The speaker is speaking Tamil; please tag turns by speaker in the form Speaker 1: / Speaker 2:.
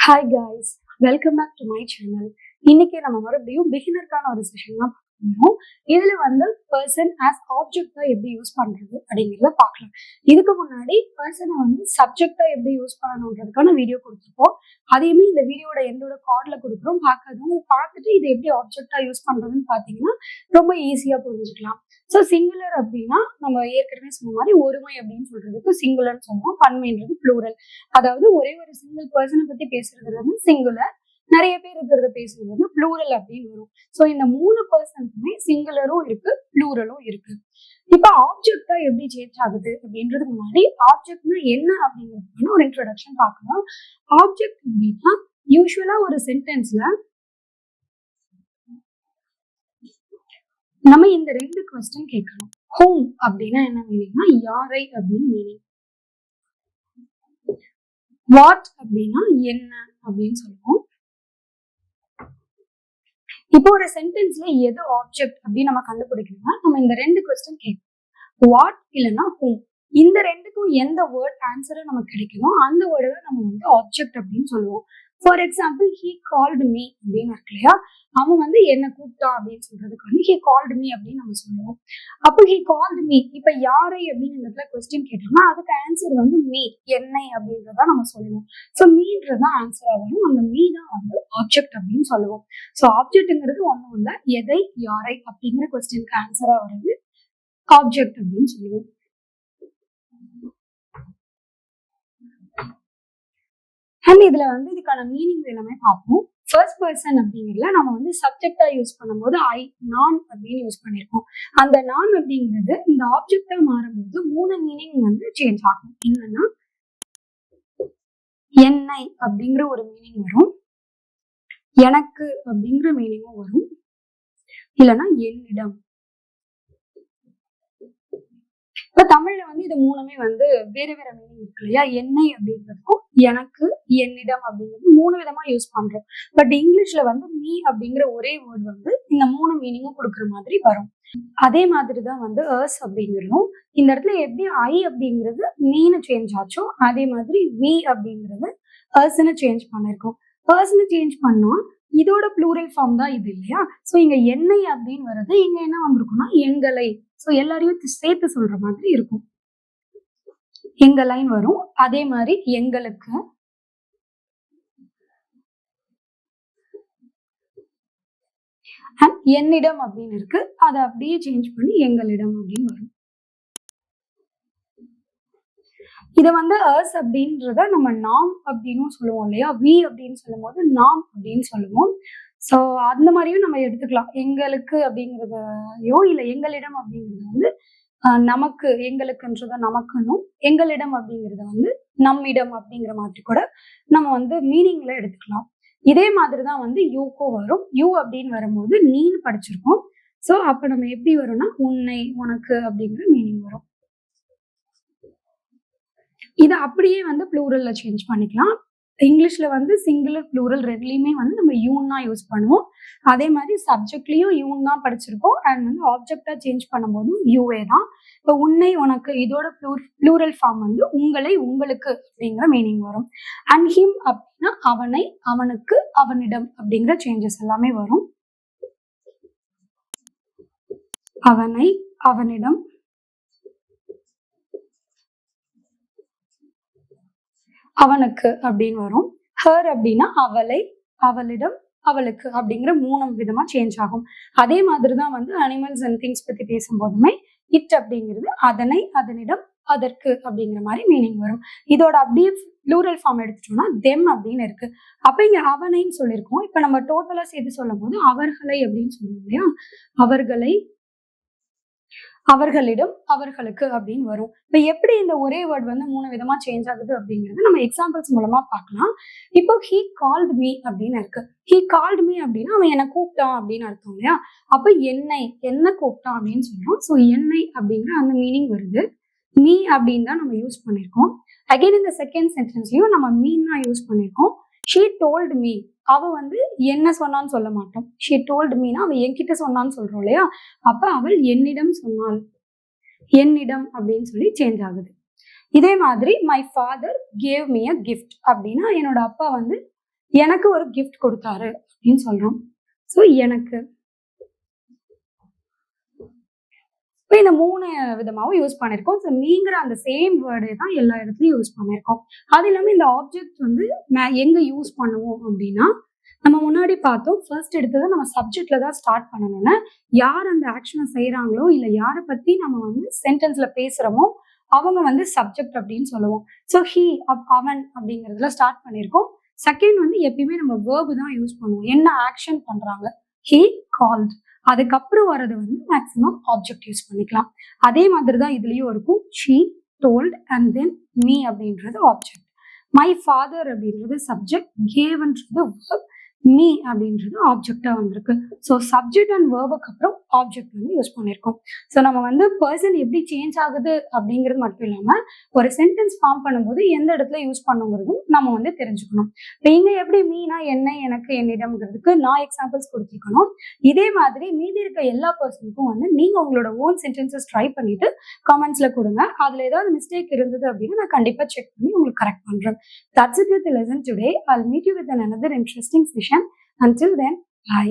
Speaker 1: Hi guys, welcome back to my channel. இன்னைக்கு நம்ம மறுபடியும் பிகினருக்கான ஒரு செஷன் தான் பார்க்கணும். இதுல பர்சன் ஆஸ் ஆப்ஜெக்டா எப்படி யூஸ் பண்றது அப்படிங்கிறத பார்க்கலாம். இதுக்கு முன்னாடி பர்சனை சப்ஜெக்டா எப்படி யூஸ் பண்ணணுன்றதுக்கான வீடியோ கொடுத்துருக்கோம். அதையுமே இந்த வீடியோட எண்டோட கார்ட்ல கொடுக்குறோம். பார்க்காதவங்க பார்த்துட்டு இதை எப்படி ஆப்ஜெக்டா யூஸ் பண்றதுன்னு பார்த்தீங்கன்னா ரொம்ப ஈஸியா புரிஞ்சுக்கலாம். ஸோ சிங்குலர் அப்படின்னா நம்ம ஏற்கனவே சொன்ன மாதிரி ஒருமை அப்படின்னு சொல்றதுக்கு சிங்குலர்னு சொல்லுவோம். பன்மைன்றது ப்ளூரல். அதாவது ஒரே ஒரு சிங்கிள் பர்சனை பத்தி பேசுறது சிங்குலர், நிறைய பேர் இருக்கிறத பேசுறது ப்ளூரல் அப்படின்னு வரும். ஸோ இந்த 3 பர்சனுக்குமே சிங்குலரும் இருக்கு, ப்ளூரலும் இருக்கு. இப்ப ஆப்ஜெக்டா எப்படி சேஞ்ச் ஆகுது அப்படின்றதுக்கு முன்னாடி ஆப்ஜெக்ட்னா என்ன அப்படிங்கிறதுக்கான ஒரு இன்ட்ரோடக்ஷன் பார்க்கலாம். ஆப்ஜெக்ட் அப்படின்னா யூஸ்வலா ஒரு சென்டென்ஸ்ல நம்ம இந்த 2 கொஸ்டின் கேட்கணும். ஹோம் அப்படின்னா என்ன மீனிங்னா யாரை அப்படின்னு மீனிங். வாட் அப்படின்னா என்ன அப்படின்னு சொல்லுவோம். இப்போ ஒரு சென்டென்ஸ்ல எது ஆப்ஜெக்ட் அப்படின்னு நம்ம கண்டுபிடிக்கணும்னா நம்ம இந்த 2 கொஸ்டின் கேட்கணும். வாட் இல்லைன்னா ஹோம். இந்த 2க்கும் எந்த வேர்ட் ஆன்சரை நமக்கு கிடைக்குதோ அந்த வேர்டை தான் நம்ம ஆப்ஜெக்ட் அப்படின்னு சொல்லுவோம். For example he called me அப்படின்னு இருக்கு இல்லையா, அவன் என்ன கூப்பிட்டான் அப்படின்னு சொல்றதுக்கு ஹீ கால்டு மீ அப்படின்னு நம்ம சொல்லுவோம். அப்போ ஹீ கால்டு மீ, இப்ப யாரை அப்படின்னு இடத்துல கொஸ்டின் கேட்டோம்னா அதுக்கு ஆன்சர் மீ, என்னை அப்படின்றதான் நம்ம சொல்லுவோம். ஸோ மீன்றதான் ஆன்சரா வரும். அந்த மீ தான் ஆப்ஜெக்ட் அப்படின்னு சொல்லுவோம். ஸோ ஆப்ஜெக்ட்ங்கிறது ஒன்றும் இல்லை, எதை யாரை அப்படிங்கிற கொஸ்டினுக்கு ஆன்சரா வருது ஆப்ஜெக்ட் அப்படின்னு சொல்லுவோம். அண்ட் இதுல இதுக்கான மீனிங் எல்லாமே பார்ப்போம். ஃபர்ஸ்ட் பர்சன் அப்படிங்கிறதுல நம்ம சப்ஜெக்டா யூஸ் பண்ணும்போது ஐ, நான் அப்படின்னு யூஸ் பண்ணிருக்கோம். அந்த நான் அப்படிங்கிறது இந்த ஆப்ஜெக்டா மாறும்போது 3 மீனிங் சேஞ்ச் ஆகும். என்னன்னா என்னை அப்படிங்கிற ஒரு மீனிங் வரும், எனக்கு அப்படிங்கிற மீனிங்கும் வரும், இல்லைன்னா என்னிடம். இப்ப தமிழ்ல இது 3மே வேற வேற மீனிங் இருக்கு இல்லையா. என்னை அப்படிங்கிறதுக்கும் எனக்கு, என்னிடம் அப்படிங்கிறது 3 விதமா யூஸ் பண்றோம். பட் இங்கிலீஷ்ல மீ அப்படிங்கிற ஒரே வேர்ட் இந்த 3 மீனிங்கும் கொடுக்குற மாதிரி வரும். அதே மாதிரிதான் அர்ஸ் அப்படிங்கிறதும் இந்த இடத்துல எப்படி ஐ அப்படிங்கிறது மீனு சேஞ்ச் ஆச்சோ அதே மாதிரி வி அப்படிங்கிறது அர்ஸ்ன்னு சேஞ்ச் பண்ணிருக்கோம். அர்ஸ்ன்னு சேஞ்ச் பண்ணா இதோட ப்ளூரல் ஃபார்ம் தான் இது இல்லையா. ஸோ இங்க என்னை அப்படின்னு வருது, இங்க என்ன வந்திருக்கும்னா எங்களை. ஸோ எல்லாரையும் சேர்த்து சொல்ற மாதிரி இருக்கும். எங்களைன்னு வரும். அதே மாதிரி எங்களுக்கு, என்னிடம் அப்படின்னு இருக்கு, அதை அப்படியே சேஞ்ச் பண்ணி எங்களிடம் அப்படின்னு வரும். இதை அர்ஸ் அப்படின்றத நம்ம நாம் அப்படின்னு சொல்லுவோம் இல்லையா. வி அப்படின்னு சொல்லும் போது நாம் அப்படின்னு சொல்லுவோம். ஸோ அந்த மாதிரியும் நம்ம எடுத்துக்கலாம். எங்களுக்கு அப்படிங்கிறதையோ இல்லை எங்களிடம் அப்படிங்கிறது நமக்கு, எங்களுக்குன்றத நமக்குன்னும் எங்களிடம் அப்படிங்கிறத நம்மிடம் அப்படிங்கிற மாதிரி கூட நம்ம மீனிங்ல எடுத்துக்கலாம். இதே மாதிரிதான் யூக்கோ வரும். யூ அப்படின்னு வரும்போது நீன்னு படிச்சிருக்கோம். ஸோ அப்ப நம்ம எப்படி வரும்னா உன்னை, உனக்கு அப்படிங்கிற மீனிங் வரும். இதை அப்படியே ப்ளூரல்ல சேஞ்ச் பண்ணிக்கலாம். இங்கிலீஷ்ல சிங்குலர் ப்ளூரல் ரெண்டுலையுமே நம்ம யூன் தான் யூஸ் பண்ணுவோம். அதே மாதிரி சப்ஜெக்ட்லயும் யூன் தான் படிச்சிருக்கோம். அண்ட் ஆப்ஜெக்டா சேஞ்ச் பண்ணும்போதும் யூவே தான். இப்போ உன்னை, உனக்கு இதோட ப்ளூரல் ஃபார்ம் உங்களை, உங்களுக்கு அப்படிங்கிற மீனிங் வரும். அண்ட் ஹிம் அப்படின்னா அவனை, அவனுக்கு, அவனிடம் அப்படிங்கிற சேஞ்சஸ் எல்லாமே வரும். அவனை, அவனிடம், அவனுக்கு அப்படின்னு வரும். ஹர் அப்படின்னா அவளை, அவளிடம், அவளுக்கு அப்படிங்கிற 3 விதமா சேஞ்ச் ஆகும். அதே மாதிரிதான் அனிமல்ஸ் அண்ட் திங்ஸ் பத்தி பேசும்போதுமே இட் அப்படிங்கிறது அதனை, அதனிடம், அதற்கு அப்படிங்கிற மாதிரி மீனிங் வரும். இதோட அப்படியே ப்ளூரல் ஃபார்ம் எடுத்துட்டோம்னா தெம் அப்படின்னு இருக்கு. அப்ப இங்க அவனைன்னு சொல்லியிருக்கோம். இப்ப நம்ம டோட்டலா சேர்த்து சொல்லும் போது அவர்களை அப்படின்னு சொல்லுவோம் இல்லையா. அவர்களை, அவர்களிடம், அவர்களுக்கு அப்படின்னு வரும். இப்ப எப்படி இந்த ஒரே வேர்ட் 3 விதமா சேஞ்ச் ஆகுது அப்படிங்கிறது நம்ம எக்ஸாம்பிள்ஸ் மூலமா பார்க்கலாம். இப்போ ஹீ கால்ட் மீ அப்படின்னு இருக்கு. ஹீ கால்ட் மீ அப்படின்னா அவன் என்ன கூப்பிட்டான் அப்படின்னு அர்த்தம் இல்லையா. அப்ப என்னை, என்ன கூப்பிட்டான் அப்படின்னு சொல்றோம். ஸோ என்னை அப்படிங்கிற அந்த மீனிங் வருது. மீ அப்படின்னு தான் நம்ம யூஸ் பண்ணிருக்கோம். அகைன் இந்த செகண்ட் சென்டென்ஸ்லயும் நம்ம மீன் தான் யூஸ் பண்ணிருக்கோம். ஷீ டோல்ட் மீ, அவ என்ன சொன்னான்னு சொல்ல மாட்டோம். ஷீ டோல்ட் மீனா அவ என்கிட்ட சொன்னான்னு சொல்றோம் இல்லையா. அப்ப அவள் என்னிடம் சொன்னாள், என்னிடம் அப்படின்னு சொல்லி சேஞ்ச் ஆகுது. இதே மாதிரி my father gave me a gift அப்படின்னா என்னோட அப்பா எனக்கு ஒரு கிஃப்ட் கொடுத்தாரு அப்படின்னு சொல்றோம். ஸோ எனக்கு. இப்போ இந்த 3 விதமாவும் யூஸ் பண்ணியிருக்கோம். ஸோ மீங்கிற அந்த சேம் வேர்டே தான் எல்லா இடத்துலயும் யூஸ் பண்ணியிருக்கோம். அது இல்லாம இந்த ஆப்ஜெக்ட் வந்து எங்க யூஸ் பண்ணுவோம் அப்படின்னா, நம்ம முன்னாடி பார்த்தோம் ஃபர்ஸ்ட் எடுத்தது நம்ம சப்ஜெக்ட்ல தான் ஸ்டார்ட் பண்ணணும்னு. யார் அந்த ஆக்ஷனை செய்யறாங்களோ இல்ல யாரை பத்தி நம்ம வந்து சென்டென்ஸ்ல பேசுறோமோ அவங்க வந்து சப்ஜெக்ட் அப்படின்னு சொல்லுவோம். ஸோ ஹி, அவன் அப்படிங்கிறதுல ஸ்டார்ட் பண்ணியிருக்கோம். செகண்ட் வந்து எப்பயுமே நம்ம வேர்பு தான் யூஸ் பண்ணுவோம். என்ன ஆக்ஷன் பண்றாங்க, ஹி கால்ட். அதுக்கப்புறம் வர்றது வந்து மேக்ஸிமம் ஆப்ஜெக்ட் யூஸ் பண்ணிக்கலாம். அதே மாதிரி தான் இதுலயும் இருக்கும். She told and than me அப்படின்றது ஆப்ஜெக்ட். மை ஃபாதர் அப்படின்றது சப்ஜெக்ட், கேவ்ன்றது verb, மீ அப்படின்றது ஆப்ஜெக்டா வந்திருக்கு. ஸோ சப்ஜெக்ட் அண்ட் வேர்புக்கு அப்புறம் ஆப்ஜெக்ட் வந்து யூஸ் பண்ணியிருக்கோம். ஸோ நம்ம வந்து பர்சன் எப்படி சேஞ்ச் ஆகுது அப்படிங்கிறது மட்டும் இல்லாம ஒரு சென்டென்ஸ் ஃபார்ம் பண்ணும்போது எந்த இடத்துல யூஸ் பண்ணுங்கிறதும் நம்ம வந்து தெரிஞ்சுக்கணும். இப்போ இங்க எப்படி மீனா என்ன, எனக்கு, என்னிடம்ங்கிறதுக்கு நான் எக்ஸாம்பிள்ஸ் கொடுத்துருக்கணும். இதே மாதிரி மீதி இருக்க எல்லா பர்சனுக்கும் வந்து நீங்க உங்களோட ஓன் சென்டென்சஸ் ட்ரை பண்ணிட்டு கமெண்ட்ஸ்ல கொடுங்க. அதுல ஏதாவது மிஸ்டேக் இருந்தது அப்படின்னா நான் கண்டிப்பா செக் பண்ணி உங்களுக்கு கரெக்ட் பண்றேன். That's it with the lesson today. I'll meet you with another interesting session. Until then, bye.